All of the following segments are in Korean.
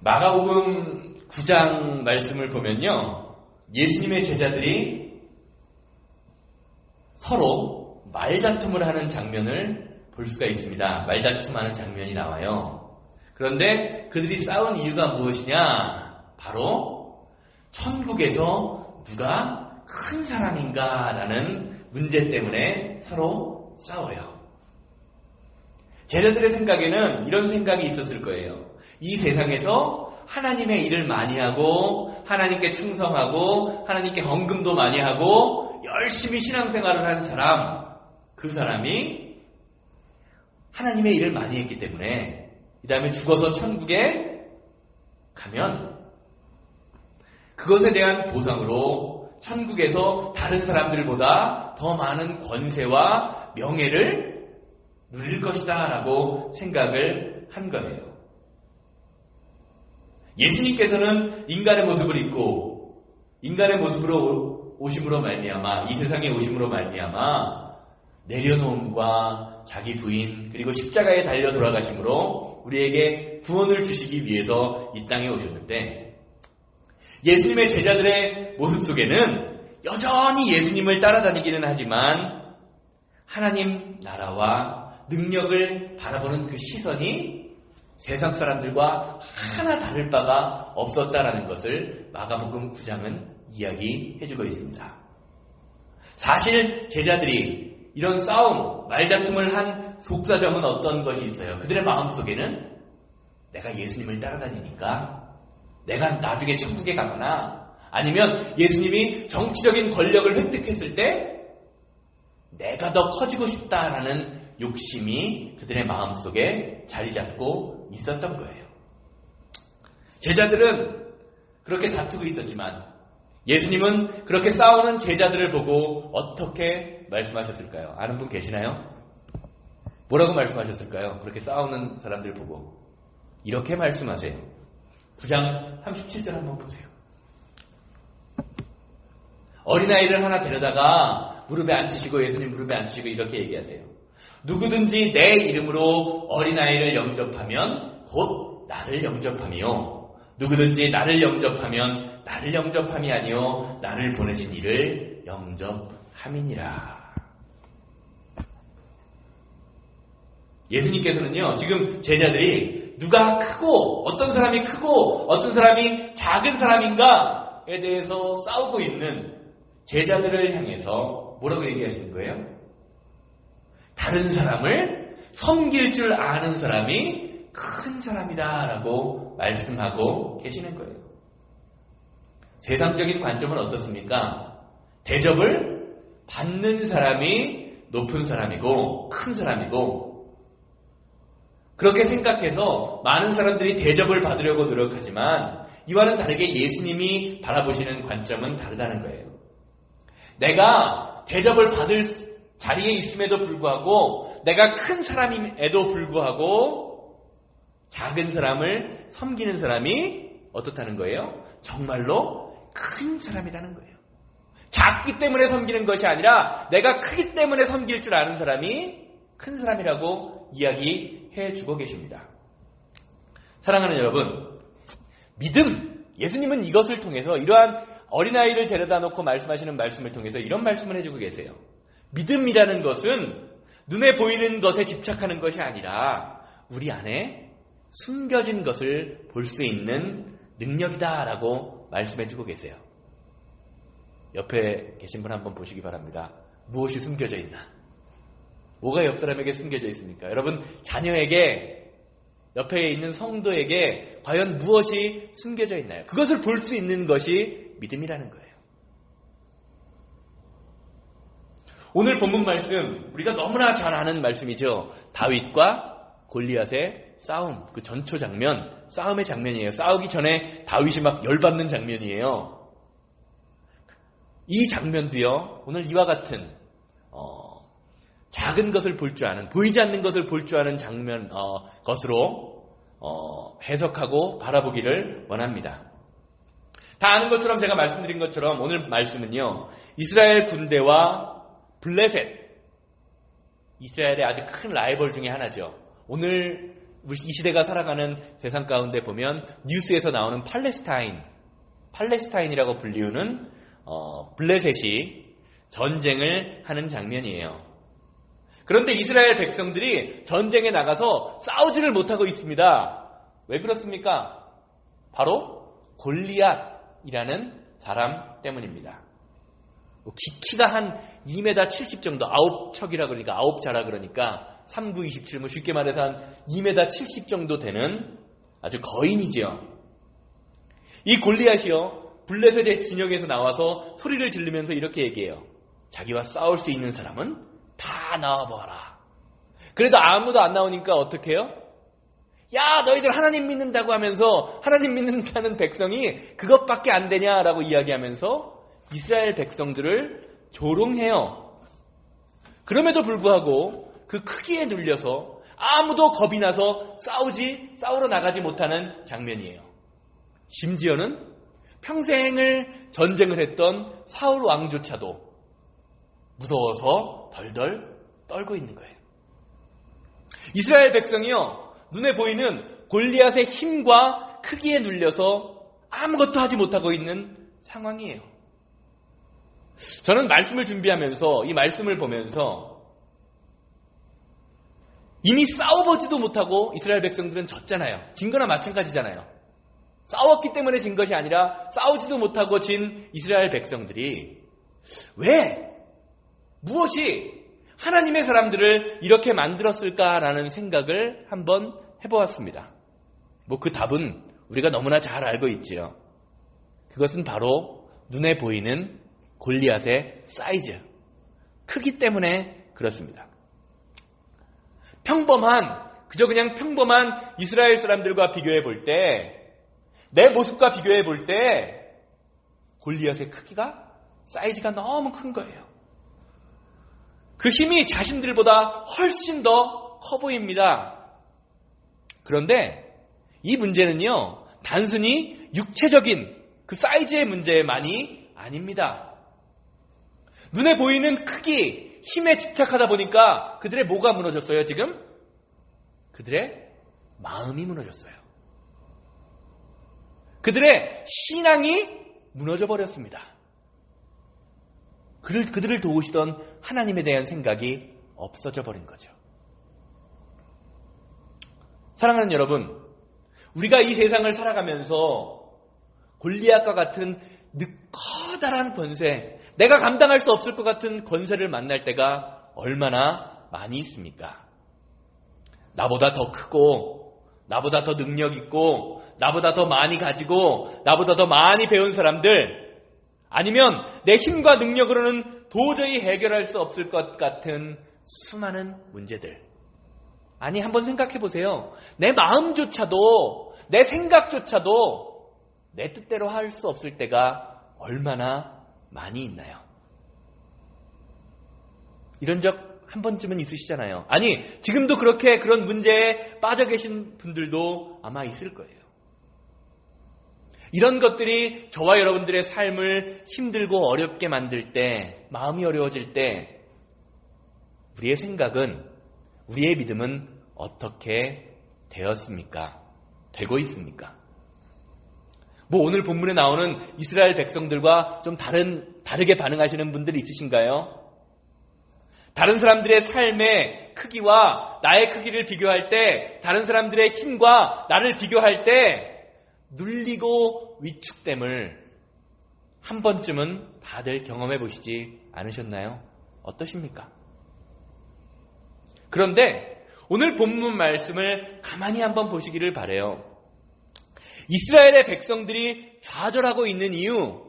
마가복음 9장 말씀을 보면요, 예수님의 제자들이 서로 말다툼을 하는 장면을 볼 수가 있습니다. 말다툼하는 장면이 나와요. 그런데 그들이 싸운 이유가 무엇이냐? 바로 천국에서 누가 큰 사람인가라는 문제 때문에 서로 싸워요. 제자들의 생각에는 이런 생각이 있었을 거예요. 이 세상에서 하나님의 일을 많이 하고 하나님께 충성하고 하나님께 헌금도 많이 하고 열심히 신앙생활을 한 사람, 그 사람이 하나님의 일을 많이 했기 때문에 이 다음에 죽어서 천국에 가면 그것에 대한 보상으로 천국에서 다른 사람들보다 더 많은 권세와 명예를 누릴 것이다 라고 생각을 한 거예요. 예수님께서는 인간의 모습을 입고 인간의 모습으로 오심으로 말미암아, 이 세상에 오심으로 말미암아 내려놓음과 자기 부인 그리고 십자가에 달려 돌아가심으로 우리에게 구원을 주시기 위해서 이 땅에 오셨는데, 예수님의 제자들의 모습 속에는 여전히 예수님을 따라다니기는 하지만 하나님 나라와 능력을 바라보는 그 시선이 세상 사람들과 하나 다를 바가 없었다라는 것을 마가복음 9장은 이야기해주고 있습니다. 사실 제자들이 이런 싸움, 말다툼을 한 속사정은 어떤 것이 있어요. 그들의 마음속에는 내가 예수님을 따라다니니까 내가 나중에 천국에 가거나 아니면 예수님이 정치적인 권력을 획득했을 때 내가 더 커지고 싶다라는 욕심이 그들의 마음속에 자리 잡고 있었던 거예요. 제자들은 그렇게 다투고 있었지만 예수님은 그렇게 싸우는 제자들을 보고 어떻게 말씀하셨을까요? 아는 분 계시나요? 뭐라고 말씀하셨을까요? 그렇게 싸우는 사람들 보고 이렇게 말씀하세요. 9장 37절 한번 보세요. 어린아이를 하나 데려다가 무릎에 앉히시고, 예수님 무릎에 앉히시고 이렇게 얘기하세요. 누구든지 내 이름으로 어린아이를 영접하면 곧 나를 영접하며, 누구든지 나를 영접하면 나를 영접함이 아니요 나를 보내신 이를 영접함이니라. 예수님께서는요, 지금 제자들이 누가 크고 어떤 사람이 크고 어떤 사람이 작은 사람인가에 대해서 싸우고 있는 제자들을 향해서 뭐라고 얘기하시는 거예요? 다른 사람을 섬길 줄 아는 사람이 큰 사람이다 라고 말씀하고 계시는 거예요. 세상적인 관점은 어떻습니까? 대접을 받는 사람이 높은 사람이고 큰 사람이고, 그렇게 생각해서 많은 사람들이 대접을 받으려고 노력하지만 이와는 다르게 예수님이 바라보시는 관점은 다르다는 거예요. 내가 대접을 받을 자리에 있음에도 불구하고, 내가 큰 사람임에도 불구하고 작은 사람을 섬기는 사람이 어떻다는 거예요? 정말로 큰 사람이라는 거예요. 작기 때문에 섬기는 것이 아니라 내가 크기 때문에 섬길 줄 아는 사람이 큰 사람이라고 이야기해 주고 계십니다. 사랑하는 여러분, 믿음, 예수님은 이것을 통해서, 이러한 어린아이를 데려다 놓고 말씀하시는 말씀을 통해서 이런 말씀을 해주고 계세요. 믿음이라는 것은 눈에 보이는 것에 집착하는 것이 아니라 우리 안에 숨겨진 것을 볼 수 있는 능력이다라고 말씀해주고 계세요. 옆에 계신 분 한번 보시기 바랍니다. 무엇이 숨겨져 있나? 뭐가 옆 사람에게 숨겨져 있습니까? 여러분, 자녀에게, 옆에 있는 성도에게 과연 무엇이 숨겨져 있나요? 그것을 볼 수 있는 것이 믿음이라는 거예요. 오늘 본문 말씀, 우리가 너무나 잘 아는 말씀이죠. 다윗과 골리앗의 싸움, 그 전초 장면, 싸움의 장면이에요. 싸우기 전에 다윗이 막 열받는 장면이에요. 이 장면도요, 오늘 이와 같은 작은 것을 볼 줄 아는, 보이지 않는 것을 볼 줄 아는 장면, 것으로 해석하고 바라보기를 원합니다. 다 아는 것처럼, 제가 말씀드린 것처럼 오늘 말씀은요, 이스라엘 군대와 블레셋, 이스라엘의 아주 큰 라이벌 중에 하나죠. 오늘 이 시대가 살아가는 세상 가운데 보면 뉴스에서 나오는 팔레스타인이라고 불리우는 블레셋이 전쟁을 하는 장면이에요. 그런데 이스라엘 백성들이 전쟁에 나가서 싸우지를 못하고 있습니다. 왜 그렇습니까? 바로 골리앗이라는 사람 때문입니다. 키가 한 2m 70 정도, 9척이라 그러니까 9자라 그러니까 39, 27, 쉽게 말해서 한 2m 70 정도 되는 아주 거인이지요. 이 골리앗이요, 블레셋의 진영에서 나와서 소리를 지르면서 이렇게 얘기해요. 자기와 싸울 수 있는 사람은 다 나와봐라. 그래도 아무도 안 나오니까 어떻게 해요? 야, 너희들 하나님 믿는다고 하면서 하나님 믿는다는 백성이 그것밖에 안 되냐라고 이야기하면서 이스라엘 백성들을 조롱해요. 그럼에도 불구하고 그 크기에 눌려서 아무도 겁이 나서 싸우러 나가지 못하는 장면이에요. 심지어는 평생을 전쟁을 했던 사울 왕조차도 무서워서 덜덜 떨고 있는 거예요. 이스라엘 백성이요, 눈에 보이는 골리앗의 힘과 크기에 눌려서 아무것도 하지 못하고 있는 상황이에요. 저는 말씀을 준비하면서 이 말씀을 보면서 이미 싸워보지도 못하고 이스라엘 백성들은 졌잖아요. 진 거나 마찬가지잖아요. 싸웠기 때문에 진 것이 아니라 싸우지도 못하고 진 이스라엘 백성들이 무엇이 하나님의 사람들을 이렇게 만들었을까라는 생각을 한번 해보았습니다. 그 답은 우리가 너무나 잘 알고 있지요. 그것은 바로 눈에 보이는 골리앗의 사이즈, 크기 때문에 그렇습니다. 그저 그냥 평범한 이스라엘 사람들과 비교해 볼 때, 내 모습과 비교해 볼 때 골리앗의 크기가, 사이즈가 너무 큰 거예요. 그 힘이 자신들보다 훨씬 더 커 보입니다. 그런데 이 문제는요, 단순히 육체적인 그 사이즈의 문제만이 아닙니다. 눈에 보이는 크기, 힘에 집착하다 보니까 그들의 뭐가 무너졌어요, 지금? 그들의 마음이 무너졌어요. 그들의 신앙이 무너져 버렸습니다. 그들을 도우시던 하나님에 대한 생각이 없어져 버린 거죠. 사랑하는 여러분, 우리가 이 세상을 살아가면서 골리앗과 같은 커다란 권세, 내가 감당할 수 없을 것 같은 권세를 만날 때가 얼마나 많이 있습니까? 나보다 더 크고, 나보다 더 능력 있고, 나보다 더 많이 가지고, 나보다 더 많이 배운 사람들, 아니면 내 힘과 능력으로는 도저히 해결할 수 없을 것 같은 수많은 문제들. 아니, 한번 생각해 보세요. 내 마음조차도, 내 생각조차도 내 뜻대로 할 수 없을 때가 얼마나 많이 있나요? 이런 적 한 번쯤은 있으시잖아요. 아니, 지금도 그런 문제에 빠져 계신 분들도 아마 있을 거예요. 이런 것들이 저와 여러분들의 삶을 힘들고 어렵게 만들 때, 마음이 어려워질 때, 우리의 생각은, 우리의 믿음은 어떻게 되었습니까? 되고 있습니까? 오늘 본문에 나오는 이스라엘 백성들과 좀 다르게 반응하시는 분들이 있으신가요? 다른 사람들의 삶의 크기와 나의 크기를 비교할 때, 다른 사람들의 힘과 나를 비교할 때 눌리고 위축됨을 한 번쯤은 다들 경험해 보시지 않으셨나요? 어떠십니까? 그런데 오늘 본문 말씀을 가만히 한번 보시기를 바라요. 이스라엘의 백성들이 좌절하고 있는 이유,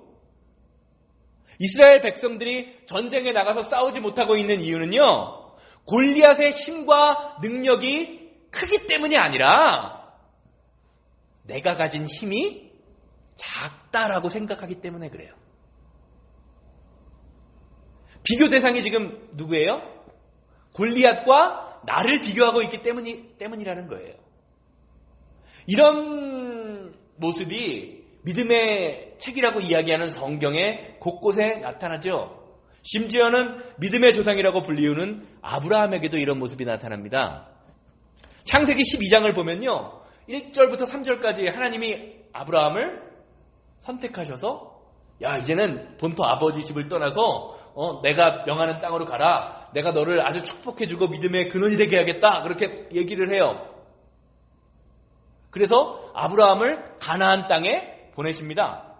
이스라엘 백성들이 전쟁에 나가서 싸우지 못하고 있는 이유는요, 골리앗의 힘과 능력이 크기 때문이 아니라 내가 가진 힘이 작다라고 생각하기 때문에 그래요. 비교 대상이 지금 누구예요? 골리앗과 나를 비교하고 있기 때문이라는 거예요. 이런 모습이 믿음의 책이라고 이야기하는 성경에 곳곳에 나타나죠. 심지어는 믿음의 조상이라고 불리우는 아브라함에게도 이런 모습이 나타납니다. 창세기 12장을 보면요, 1절부터 3절까지 하나님이 아브라함을 선택하셔서 야, 이제는 본토 아버지 집을 떠나서 내가 명하는 땅으로 가라. 내가 너를 아주 축복해주고 믿음의 근원이 되게 하겠다. 그렇게 얘기를 해요. 그래서 아브라함을 가나안 땅에 보내십니다.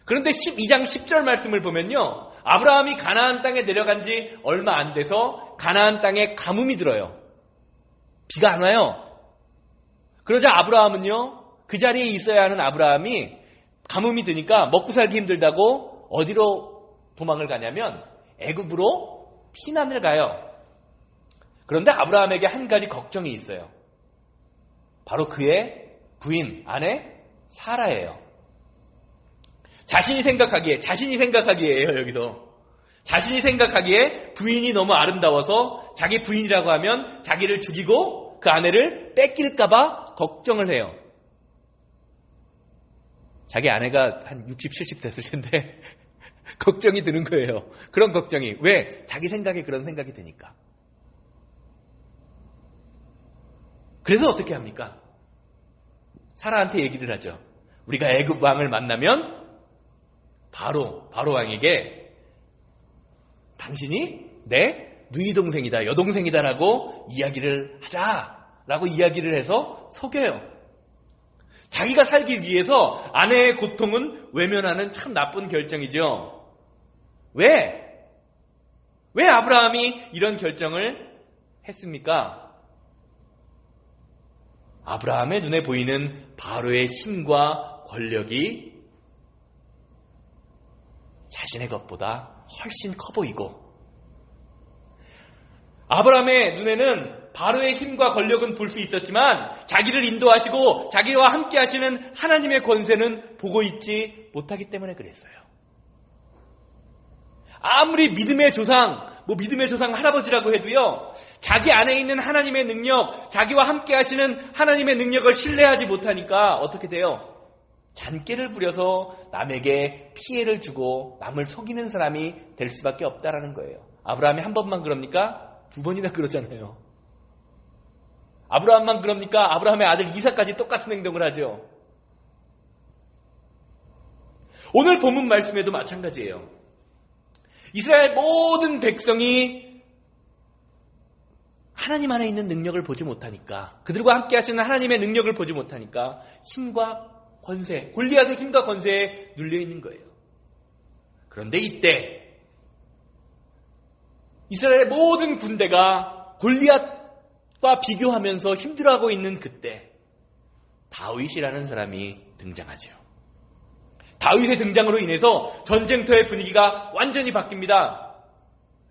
그런데 12장 10절 말씀을 보면요, 아브라함이 가나안 땅에 내려간 지 얼마 안 돼서 가나안 땅에 가뭄이 들어요. 비가 안 와요. 그러자 아브라함은요, 그 자리에 있어야 하는 아브라함이 가뭄이 드니까 먹고 살기 힘들다고 어디로 도망을 가냐면 애굽으로 피난을 가요. 그런데 아브라함에게 한 가지 걱정이 있어요. 바로 그의 부인, 아내 사라예요. 자신이 생각하기에요, 여기서. 자신이 생각하기에 부인이 너무 아름다워서 자기 부인이라고 하면 자기를 죽이고 그 아내를 뺏길까봐 걱정을 해요. 자기 아내가 한 60, 70 됐을 텐데 걱정이 드는 거예요. 그런 걱정이. 왜? 자기 생각에 그런 생각이 드니까. 그래서 어떻게 합니까? 사라한테 얘기를 하죠. 우리가 애굽 왕을 만나면 바로 왕에게 당신이 내 누이 동생이다, 여동생이다라고 이야기를 하자라고 이야기를 해서 속여요. 자기가 살기 위해서 아내의 고통은 외면하는 참 나쁜 결정이죠. 왜 아브라함이 이런 결정을 했습니까? 아브라함의 눈에 보이는 바로의 힘과 권력이 자신의 것보다 훨씬 커 보이고, 아브라함의 눈에는 바로의 힘과 권력은 볼 수 있었지만 자기를 인도하시고 자기와 함께 하시는 하나님의 권세는 보고 있지 못하기 때문에 그랬어요. 아무리 믿음의 조상 할아버지라고 해도요, 자기 안에 있는 하나님의 능력, 자기와 함께 하시는 하나님의 능력을 신뢰하지 못하니까 어떻게 돼요? 잔꾀를 부려서 남에게 피해를 주고 남을 속이는 사람이 될 수밖에 없다라는 거예요. 아브라함이 한 번만 그럽니까? 두 번이나 그러잖아요. 아브라함만 그럽니까? 아브라함의 아들 이삭까지 똑같은 행동을 하죠. 오늘 본문 말씀에도 마찬가지예요. 이스라엘 모든 백성이 하나님 안에 있는 능력을 보지 못하니까, 그들과 함께 하시는 하나님의 능력을 보지 못하니까 힘과 권세, 골리앗의 힘과 권세에 눌려있는 거예요. 그런데 이때 이스라엘의 모든 군대가 골리앗과 비교하면서 힘들어하고 있는 그때 다윗이라는 사람이 등장하죠. 다윗의 등장으로 인해서 전쟁터의 분위기가 완전히 바뀝니다.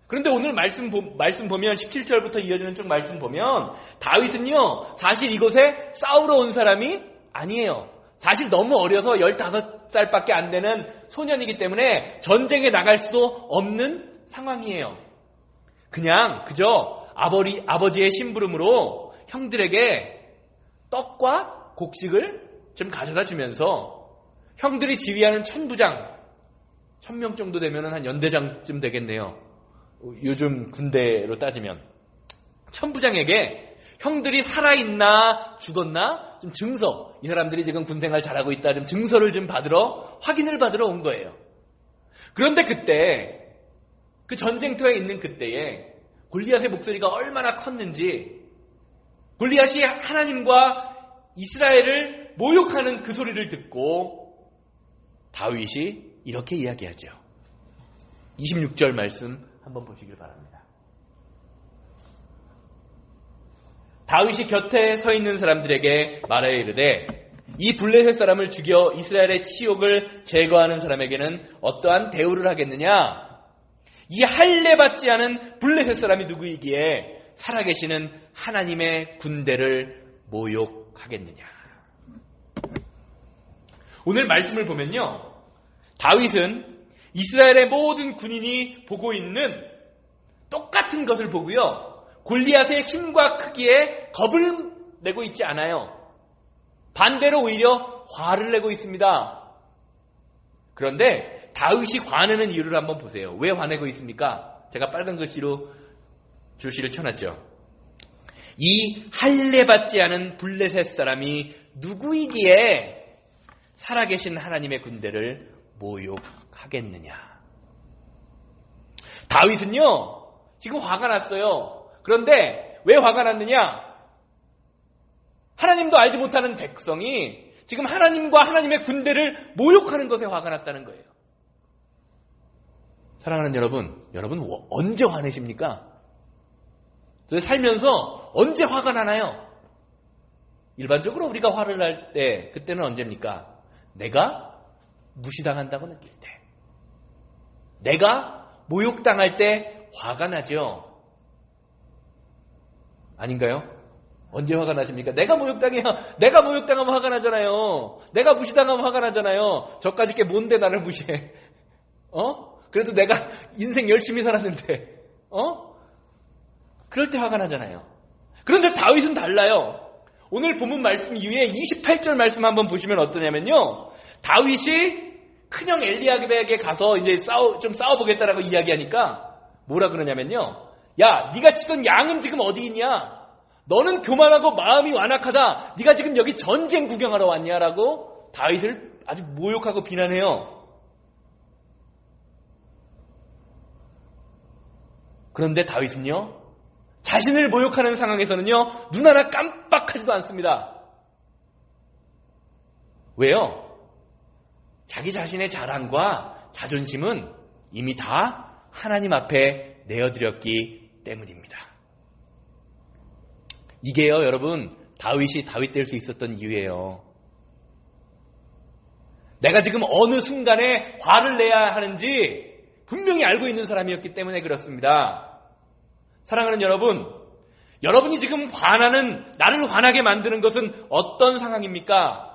그런데 오늘 말씀 보면 17절부터 이어지는 쭉 말씀 보면 다윗은요, 사실 이곳에 싸우러 온 사람이 아니에요. 사실 너무 어려서 15살밖에 안 되는 소년이기 때문에 전쟁에 나갈 수도 없는 상황이에요. 그저 아버지의 심부름으로 형들에게 떡과 곡식을 좀 가져다 주면서 형들이 지휘하는 1000명 정도 되면 한 연대장쯤 되겠네요. 요즘 군대로 따지면 1000부장에게 형들이 살아있나 죽었나 좀 증서, 이 사람들이 지금 군생활 잘하고 있다, 좀 증서를 좀 확인을 받으러 온 거예요. 그런데 그때, 그 전쟁터에 있는 그때에 골리앗의 목소리가 얼마나 컸는지, 골리앗이 하나님과 이스라엘을 모욕하는 그 소리를 듣고 다윗이 이렇게 이야기하죠. 26절 말씀 한번 보시길 바랍니다. 다윗이 곁에 서 있는 사람들에게 말하여 이르되, 이 블레셋 사람을 죽여 이스라엘의 치욕을 제거하는 사람에게는 어떠한 대우를 하겠느냐? 이 할례 받지 않은 블레셋 사람이 누구이기에 살아계시는 하나님의 군대를 모욕하겠느냐? 오늘 말씀을 보면요, 다윗은 이스라엘의 모든 군인이 보고 있는 똑같은 것을 보고요, 골리앗의 힘과 크기에 겁을 내고 있지 않아요. 반대로 오히려 화를 내고 있습니다. 그런데 다윗이 화내는 이유를 한번 보세요. 왜 화내고 있습니까? 제가 빨간 글씨로 줄시를 쳐놨죠. 이 할례받지 않은 블레셋 사람이 누구이기에 살아계신 하나님의 군대를 모욕하겠느냐. 다윗은요, 지금 화가 났어요. 그런데 왜 화가 났느냐? 하나님도 알지 못하는 백성이 지금 하나님과 하나님의 군대를 모욕하는 것에 화가 났다는 거예요. 사랑하는 여러분 언제 화내십니까? 살면서 언제 화가 나나요? 일반적으로 우리가 화를 날 때, 그때는 언제입니까? 내가 무시당한다고 느낄 때, 내가 모욕당할 때 화가 나죠. 아닌가요? 언제 화가 나십니까? 내가 모욕당하면 화가 나잖아요. 내가 무시당하면 화가 나잖아요. 저까짓 게 뭔데 나를 무시해? 그래도 내가 인생 열심히 살았는데, 그럴 때 화가 나잖아요. 그런데 다윗은 달라요. 오늘 본문 말씀 이후에 28절 말씀 한번 보시면 어떠냐면요. 다윗이 큰형 엘리야에게 가서 이제 좀 싸워보겠다라고 이야기하니까 뭐라 그러냐면요. 야, 네가 치던 양은 지금 어디 있냐? 너는 교만하고 마음이 완악하다. 네가 지금 여기 전쟁 구경하러 왔냐라고 다윗을 아주 모욕하고 비난해요. 그런데 다윗은요, 자신을 모욕하는 상황에서는요, 눈 하나 깜빡하지도 않습니다. 왜요? 자기 자신의 자랑과 자존심은 이미 다 하나님 앞에 내어드렸기 때문입니다. 이게요, 여러분, 다윗이 다윗 될 수 있었던 이유예요. 내가 지금 어느 순간에 화를 내야 하는지 분명히 알고 있는 사람이었기 때문에 그렇습니다. 사랑하는 여러분, 여러분이 지금 나를 화나게 만드는 것은 어떤 상황입니까?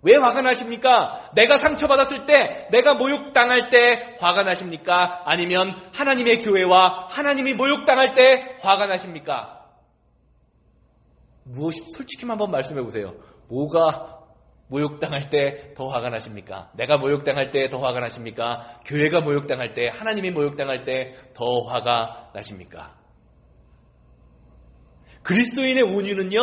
왜 화가 나십니까? 내가 상처받았을 때, 내가 모욕당할 때 화가 나십니까? 아니면 하나님의 교회와 하나님이 모욕당할 때 화가 나십니까? 솔직히 한번 말씀해 보세요. 뭐가 모욕당할 때 더 화가 나십니까? 내가 모욕당할 때 더 화가 나십니까? 교회가 모욕당할 때, 하나님이 모욕당할 때 더 화가 나십니까? 그리스도인의 온유는요,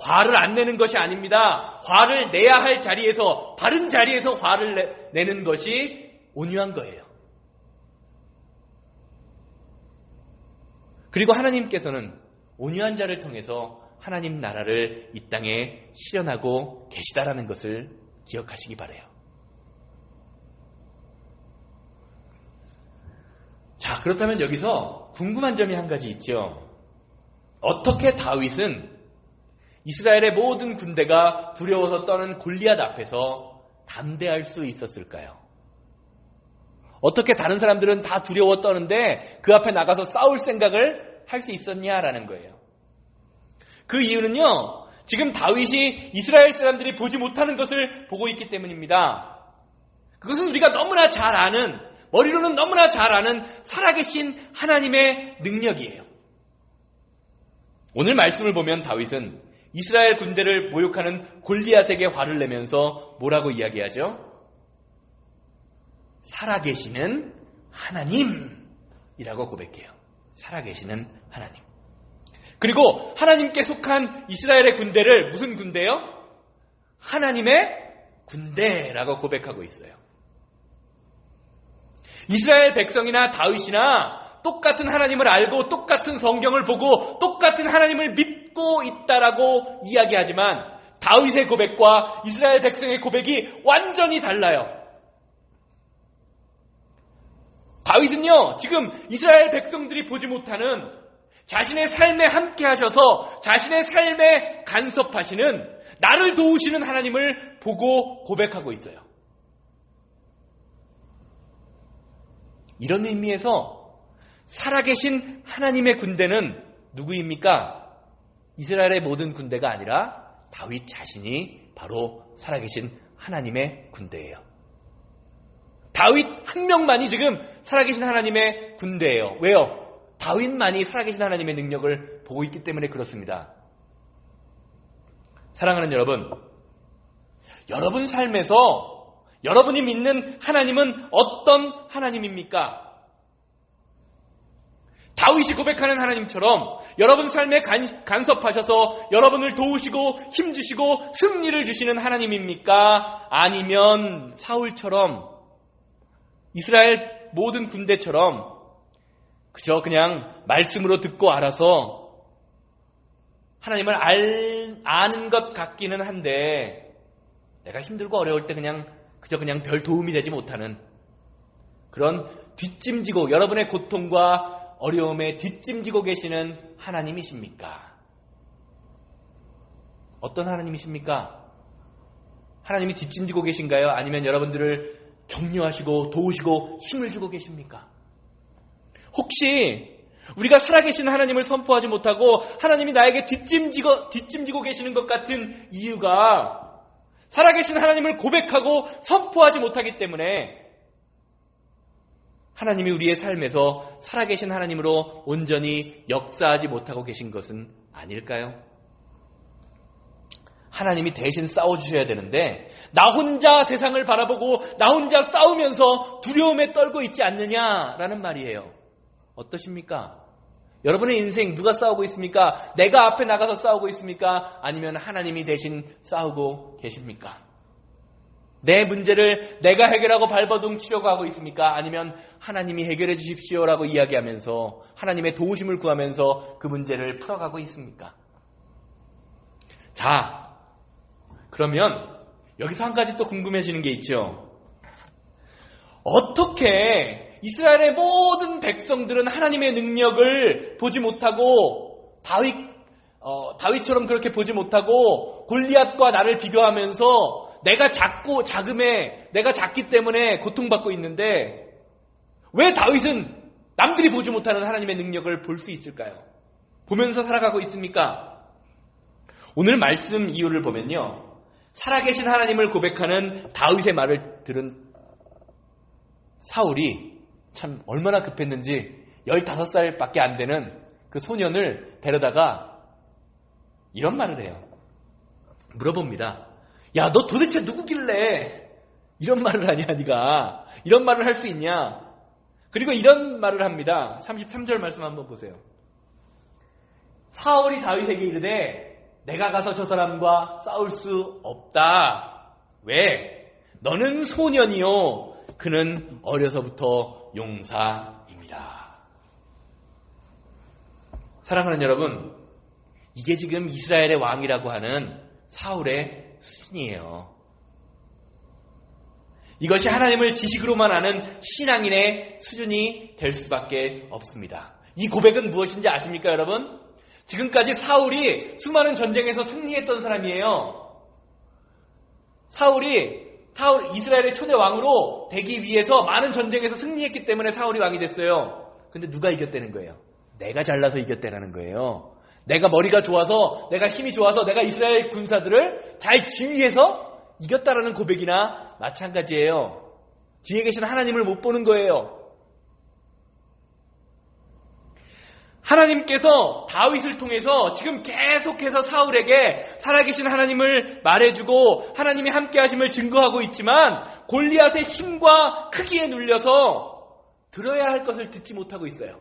화를 안 내는 것이 아닙니다. 화를 내야 할 자리에서, 바른 자리에서 화를 내는 것이 온유한 거예요. 그리고 하나님께서는 온유한 자를 통해서 하나님 나라를 이 땅에 실현하고 계시다라는 것을 기억하시기 바라요. 자, 그렇다면 여기서 궁금한 점이 한 가지 있죠. 어떻게 다윗은 이스라엘의 모든 군대가 두려워서 떠는 골리앗 앞에서 담대할 수 있었을까요? 어떻게 다른 사람들은 다 두려워 떠는데 그 앞에 나가서 싸울 생각을 할 수 있었냐라는 거예요. 그 이유는요, 지금 다윗이 이스라엘 사람들이 보지 못하는 것을 보고 있기 때문입니다. 그것은 우리가 너무나 잘 아는, 머리로는 너무나 잘 아는 살아계신 하나님의 능력이에요. 오늘 말씀을 보면 다윗은 이스라엘 군대를 모욕하는 골리앗에게 화를 내면서 뭐라고 이야기하죠? 살아계시는 하나님이라고 고백해요. 살아계시는 하나님. 그리고 하나님께 속한 이스라엘의 군대를 무슨 군대요? 하나님의 군대라고 고백하고 있어요. 이스라엘 백성이나 다윗이나 똑같은 하나님을 알고 똑같은 성경을 보고 똑같은 하나님을 믿고 있다라고 이야기하지만 다윗의 고백과 이스라엘 백성의 고백이 완전히 달라요. 다윗은요, 지금 이스라엘 백성들이 보지 못하는 자신의 삶에 함께 하셔서 자신의 삶에 간섭하시는, 나를 도우시는 하나님을 보고 고백하고 있어요. 이런 의미에서 살아계신 하나님의 군대는 누구입니까? 이스라엘의 모든 군대가 아니라 다윗 자신이 바로 살아계신 하나님의 군대예요. 다윗 한 명만이 지금 살아계신 하나님의 군대예요. 왜요? 다윗만이 살아계신 하나님의 능력을 보고 있기 때문에 그렇습니다. 사랑하는 여러분, 여러분 삶에서 여러분이 믿는 하나님은 어떤 하나님입니까? 다윗이 고백하는 하나님처럼 여러분 삶에 간섭하셔서 여러분을 도우시고 힘주시고 승리를 주시는 하나님입니까? 아니면 사울처럼 이스라엘 모든 군대처럼 그저 그냥 말씀으로 듣고 알아서 하나님을 아는 것 같기는 한데 내가 힘들고 어려울 때 그저 별 도움이 되지 못하는 그런 뒷짐지고 여러분의 고통과 어려움에 뒷짐지고 계시는 하나님이십니까? 어떤 하나님이십니까? 하나님이 뒷짐지고 계신가요? 아니면 여러분들을 격려하시고 도우시고 힘을 주고 계십니까? 혹시 우리가 살아계신 하나님을 선포하지 못하고 하나님이 나에게 뒷짐지고 계시는 것 같은 이유가 살아계신 하나님을 고백하고 선포하지 못하기 때문에 하나님이 우리의 삶에서 살아계신 하나님으로 온전히 역사하지 못하고 계신 것은 아닐까요? 하나님이 대신 싸워주셔야 되는데 나 혼자 세상을 바라보고 나 혼자 싸우면서 두려움에 떨고 있지 않느냐라는 말이에요. 어떠십니까? 여러분의 인생 누가 싸우고 있습니까? 내가 앞에 나가서 싸우고 있습니까? 아니면 하나님이 대신 싸우고 계십니까? 내 문제를 내가 해결하고 발버둥 치려고 하고 있습니까? 아니면 하나님이 해결해 주십시오라고 이야기하면서 하나님의 도우심을 구하면서 그 문제를 풀어가고 있습니까? 자, 그러면 여기서 한 가지 또 궁금해지는 게 있죠. 어떻게 이스라엘의 모든 백성들은 하나님의 능력을 보지 못하고 다윗처럼 그렇게 보지 못하고 골리앗과 나를 비교하면서 내가 작기 때문에 고통받고 있는데 왜 다윗은 남들이 보지 못하는 하나님의 능력을 볼 수 있을까요? 보면서 살아가고 있습니까? 오늘 말씀 이유를 보면요. 살아계신 하나님을 고백하는 다윗의 말을 들은 사울이 참 얼마나 급했는지 15살밖에 안 되는 그 소년을 데려다가 이런 말을 해요. 물어봅니다. 야, 너 도대체 누구길래 이런 말을 하냐, 네가. 이런 말을 할 수 있냐. 그리고 이런 말을 합니다. 33절 말씀 한번 보세요. 사울이 다윗에게 이르되 내가 가서 저 사람과 싸울 수 없다. 왜? 너는 소년이요 그는 어려서부터 용사입니다. 사랑하는 여러분, 이게 지금 이스라엘의 왕이라고 하는 사울의 수준이에요. 이것이 하나님을 지식으로만 아는 신앙인의 수준이 될 수밖에 없습니다. 이 고백은 무엇인지 아십니까, 여러분? 지금까지 사울이 수많은 전쟁에서 승리했던 사람이에요. 사울이 이스라엘의 초대 왕으로 되기 위해서 많은 전쟁에서 승리했기 때문에 사울이 왕이 됐어요. 근데 누가 이겼다는 거예요? 내가 잘나서 이겼다는 거예요. 내가 머리가 좋아서, 내가 힘이 좋아서, 내가 이스라엘 군사들을 잘 지휘해서 이겼다라는 고백이나 마찬가지예요. 뒤에 계신 하나님을 못 보는 거예요. 하나님께서 다윗을 통해서 지금 계속해서 사울에게 살아계신 하나님을 말해주고 하나님이 함께 하심을 증거하고 있지만 골리앗의 힘과 크기에 눌려서 들어야 할 것을 듣지 못하고 있어요.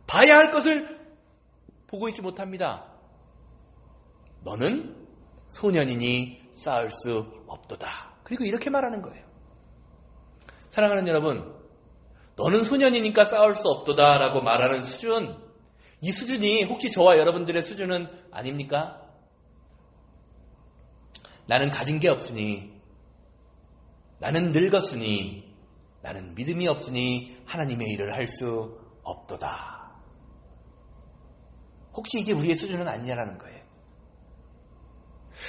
봐야 할 것을 보고 있지 못합니다. 너는 소년이니 싸울 수 없도다. 그리고 이렇게 말하는 거예요. 사랑하는 여러분, 너는 소년이니까 싸울 수 없도다 라고 말하는 수준, 이 수준이 혹시 저와 여러분들의 수준은 아닙니까? 나는 가진 게 없으니, 나는 늙었으니, 나는 믿음이 없으니 하나님의 일을 할 수 없도다. 혹시 이게 우리의 수준은 아니냐라는 거예요.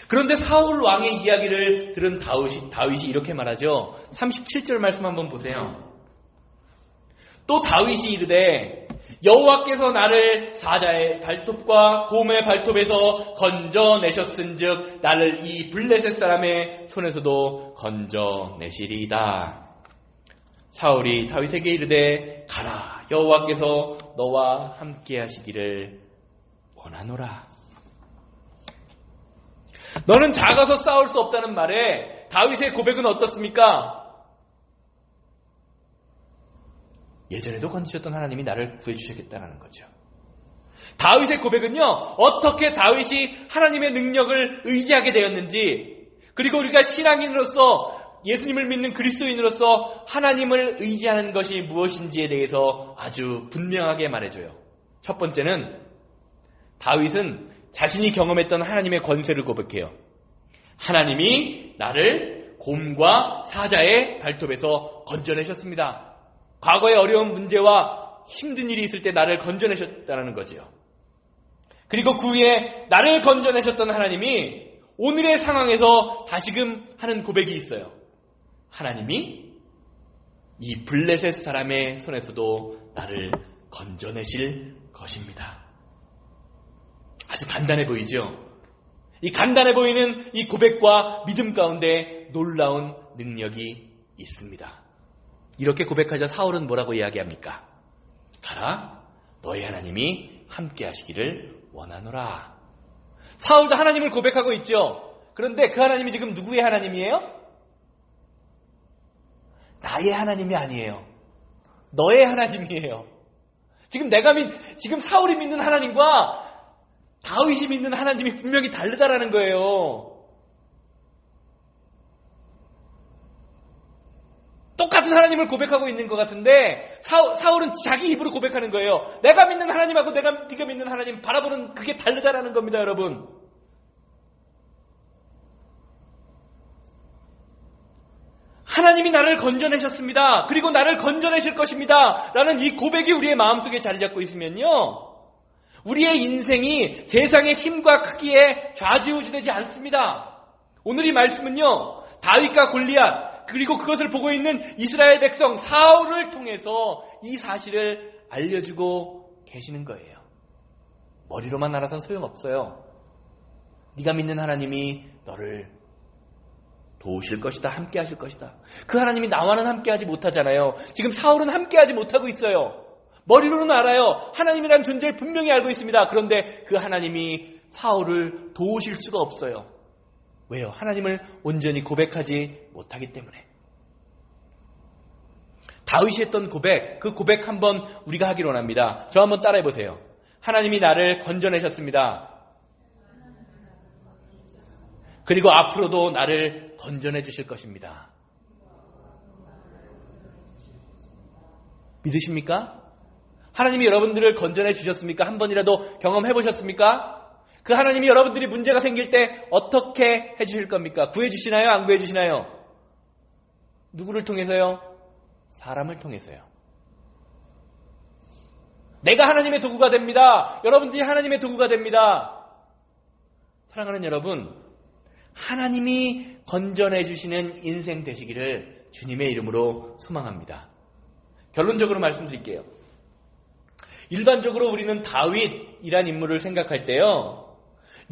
그런데 사울 왕의 이야기를 들은 다윗이 이렇게 말하죠. 37절 말씀 한번 보세요. 또 다윗이 이르되 여호와께서 나를 사자의 발톱과 곰의 발톱에서 건져내셨은즉 나를 이 블레셋 사람의 손에서도 건져내시리이다. 사울이 다윗에게 이르되 가라, 여호와께서 너와 함께 하시기를 원하노라. 너는 작아서 싸울 수 없다는 말에 다윗의 고백은 어떻습니까? 예전에도 건지셨던 하나님이 나를 구해주시겠다는 거죠. 다윗의 고백은요, 어떻게 다윗이 하나님의 능력을 의지하게 되었는지, 그리고 우리가 신앙인으로서 예수님을 믿는 그리스도인으로서 하나님을 의지하는 것이 무엇인지에 대해서 아주 분명하게 말해줘요. 첫 번째는 다윗은 자신이 경험했던 하나님의 권세를 고백해요. 하나님이 나를 곰과 사자의 발톱에서 건져내셨습니다. 과거의 어려운 문제와 힘든 일이 있을 때 나를 건져내셨다는 거지요. 그리고 그 후에 나를 건져내셨던 하나님이 오늘의 상황에서 다시금 하는 고백이 있어요. 하나님이 이 블레셋 사람의 손에서도 나를 건져내실 것입니다. 아주 간단해 보이죠? 이 간단해 보이는 이 고백과 믿음 가운데 놀라운 능력이 있습니다. 이렇게 고백하자 사울은 뭐라고 이야기합니까? 가라, 너의 하나님이 함께 하시기를 원하노라. 사울도 하나님을 고백하고 있죠. 그런데 그 하나님이 지금 누구의 하나님이에요? 나의 하나님이 아니에요. 너의 하나님이에요. 지금 사울이 믿는 하나님과 다윗이 믿는 하나님이 분명히 다르다라는 거예요. 똑같은 하나님을 고백하고 있는 것 같은데 사울은 자기 입으로 고백하는 거예요. 내가 믿는 하나님하고 네가 믿는 하나님 바라보는 그게 다르다라는 겁니다, 여러분. 하나님이 나를 건져내셨습니다. 그리고 나를 건져내실 것입니다. 라는 이 고백이 우리의 마음속에 자리 잡고 있으면요, 우리의 인생이 세상의 힘과 크기에 좌지우지되지 않습니다. 오늘 이 말씀은요, 다윗과 골리앗, 그리고 그것을 보고 있는 이스라엘 백성 사울을 통해서 이 사실을 알려주고 계시는 거예요. 머리로만 알아선 소용없어요. 네가 믿는 하나님이 너를 도우실 것이다. 함께 하실 것이다. 그 하나님이 나와는 함께 하지 못하잖아요. 지금 사울은 함께 하지 못하고 있어요. 머리로는 알아요. 하나님이라는 존재를 분명히 알고 있습니다. 그런데 그 하나님이 사울을 도우실 수가 없어요. 왜요? 하나님을 온전히 고백하지 못하기 때문에. 다윗이 했던 고백, 그 고백 한번 우리가 하기로 원합니다. 저 한번 따라해 보세요. 하나님이 나를 건져내셨습니다. 그리고 앞으로도 나를 건져내 주실 것입니다. 믿으십니까? 하나님이 여러분들을 건져내 주셨습니까? 한 번이라도 경험해 보셨습니까? 그 하나님이 여러분들이 문제가 생길 때 어떻게 해주실 겁니까? 구해주시나요? 안 구해주시나요? 누구를 통해서요? 사람을 통해서요. 내가 하나님의 도구가 됩니다. 여러분들이 하나님의 도구가 됩니다. 사랑하는 여러분, 하나님이 건져내 주시는 인생 되시기를 주님의 이름으로 소망합니다. 결론적으로 말씀드릴게요. 일반적으로 우리는 다윗이란 인물을 생각할 때요,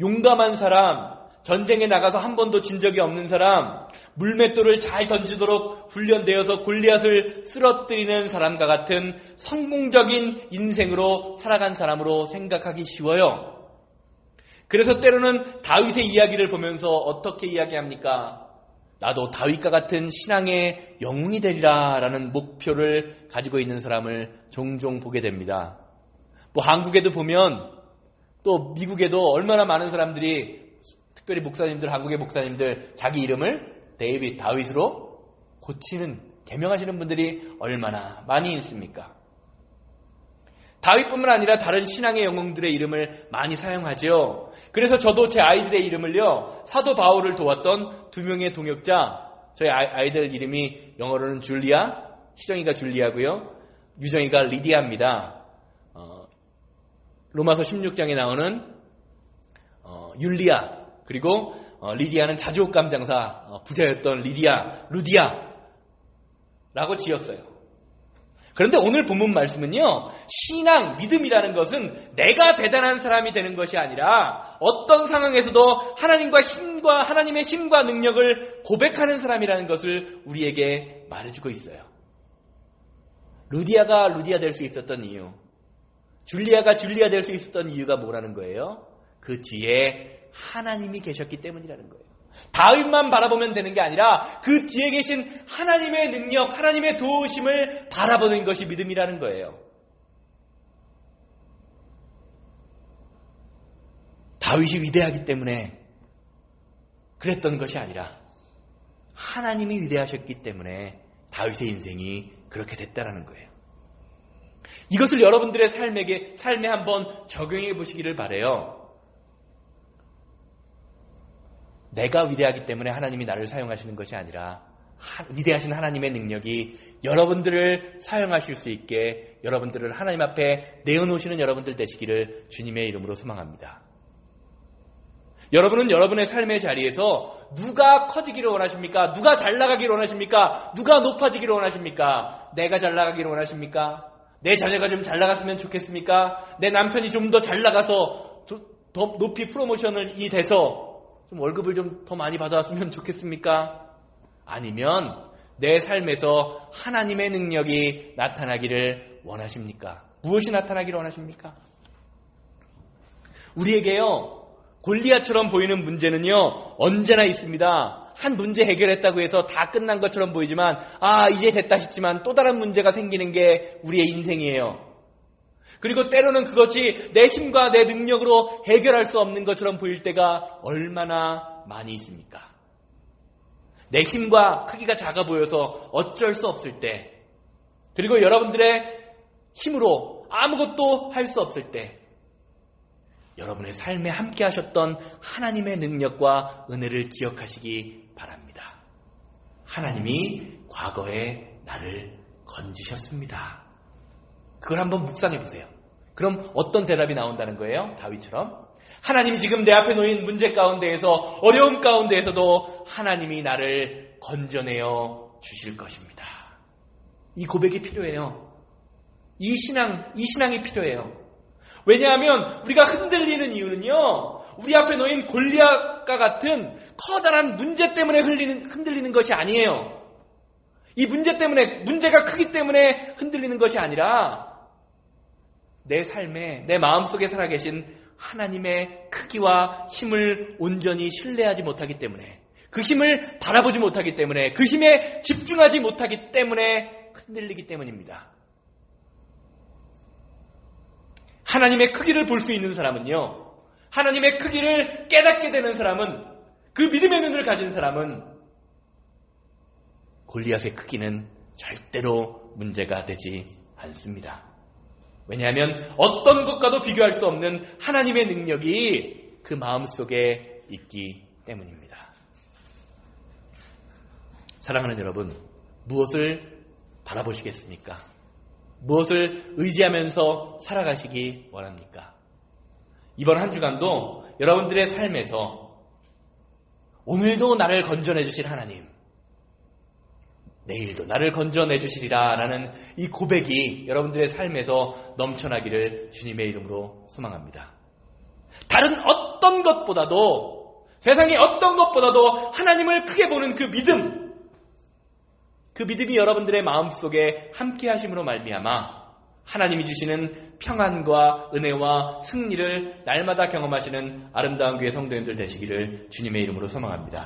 용감한 사람, 전쟁에 나가서 한 번도 진 적이 없는 사람, 물맷돌을 잘 던지도록 훈련되어서 골리앗을 쓰러뜨리는 사람과 같은 성공적인 인생으로 살아간 사람으로 생각하기 쉬워요. 그래서 때로는 다윗의 이야기를 보면서 어떻게 이야기합니까? 나도 다윗과 같은 신앙의 영웅이 되리라 라는 목표를 가지고 있는 사람을 종종 보게 됩니다. 뭐 한국에도 보면, 또 미국에도 얼마나 많은 사람들이, 특별히 목사님들, 한국의 목사님들 자기 이름을 다윗으로 고치는, 개명하시는 분들이 얼마나 많이 있습니까? 다윗뿐만 아니라 다른 신앙의 영웅들의 이름을 많이 사용하죠. 그래서 저도 제 아이들의 이름을요, 사도 바울을 도왔던 두 명의 동역자, 저희 아이들 이름이 영어로는 줄리아, 시정이가 줄리아고요, 유정이가 리디아입니다. 로마서 16장에 나오는 율리아, 그리고 리디아는 자주옥감 장사 부자였던 루디아라고 지었어요. 그런데 오늘 본문 말씀은요, 신앙, 믿음이라는 것은 내가 대단한 사람이 되는 것이 아니라 어떤 상황에서도 하나님의 힘과 능력을 고백하는 사람이라는 것을 우리에게 말해주고 있어요. 루디아가 루디아 될 수 있었던 이유, 줄리아가 줄리아 될 수 있었던 이유가 뭐라는 거예요? 그 뒤에 하나님이 계셨기 때문이라는 거예요. 다윗만 바라보면 되는 게 아니라 그 뒤에 계신 하나님의 능력, 하나님의 도우심을 바라보는 것이 믿음이라는 거예요. 다윗이 위대하기 때문에 그랬던 것이 아니라 하나님이 위대하셨기 때문에 다윗의 인생이 그렇게 됐다라는 거예요. 이것을 여러분들의 삶에 한번 적용해 보시기를 바라요. 내가 위대하기 때문에 하나님이 나를 사용하시는 것이 아니라 위대하신 하나님의 능력이 여러분들을 사용하실 수 있게 여러분들을 하나님 앞에 내어놓으시는 여러분들 되시기를 주님의 이름으로 소망합니다. 여러분은 여러분의 삶의 자리에서 누가 커지기를 원하십니까? 누가 잘 나가기를 원하십니까? 누가 높아지기를 원하십니까? 내가 잘 나가기를 원하십니까? 내 자녀가 좀 잘 나갔으면 좋겠습니까? 내 남편이 좀 더 잘 나가서 더 높이 프로모션이 돼서 좀 월급을 좀 더 많이 받아왔으면 좋겠습니까? 아니면 내 삶에서 하나님의 능력이 나타나기를 원하십니까? 무엇이 나타나기를 원하십니까? 우리에게요, 골리앗처럼 보이는 문제는요, 언제나 있습니다. 한 문제 해결했다고 해서 다 끝난 것처럼 보이지만, 이제 됐다 싶지만 또 다른 문제가 생기는 게 우리의 인생이에요. 그리고 때로는 그것이 내 힘과 내 능력으로 해결할 수 없는 것처럼 보일 때가 얼마나 많이 있습니까? 내 힘과 크기가 작아 보여서 어쩔 수 없을 때, 그리고 여러분들의 힘으로 아무것도 할 수 없을 때, 여러분의 삶에 함께 하셨던 하나님의 능력과 은혜를 기억하시기 바랍니다. 하나님이 과거에 나를 건지셨습니다. 그걸 한번 묵상해 보세요. 그럼 어떤 대답이 나온다는 거예요? 다윗처럼 하나님이 지금 내 앞에 놓인 문제 가운데에서, 어려움 가운데에서도 하나님이 나를 건져내어 주실 것입니다. 이 고백이 필요해요. 이 신앙이 필요해요. 왜냐하면 우리가 흔들리는 이유는요, 우리 앞에 놓인 골리앗과 같은 커다란 문제 때문에 흔들리는 것이 아니에요. 이 문제 때문에, 문제가 크기 때문에 흔들리는 것이 아니라 내 삶에, 내 마음속에 살아계신 하나님의 크기와 힘을 온전히 신뢰하지 못하기 때문에, 그 힘을 바라보지 못하기 때문에, 그 힘에 집중하지 못하기 때문에 흔들리기 때문입니다. 하나님의 크기를 볼 수 있는 사람은요, 하나님의 크기를 깨닫게 되는 사람은, 그 믿음의 눈을 가진 사람은 골리앗의 크기는 절대로 문제가 되지 않습니다. 왜냐하면 어떤 것과도 비교할 수 없는 하나님의 능력이 그 마음속에 있기 때문입니다. 사랑하는 여러분, 무엇을 바라보시겠습니까? 무엇을 의지하면서 살아가시기 원합니까? 이번 한 주간도 여러분들의 삶에서 오늘도 나를 건져내 주실 하나님, 내일도 나를 건져내 주시리라 라는 이 고백이 여러분들의 삶에서 넘쳐나기를 주님의 이름으로 소망합니다. 다른 어떤 것보다도, 세상의 어떤 것보다도 하나님을 크게 보는 그 믿음, 그 믿음이 여러분들의 마음속에 함께 하심으로 말미암아 하나님이 주시는 평안과 은혜와 승리를 날마다 경험하시는 아름다운 교회 성도님들 되시기를 주님의 이름으로 소망합니다.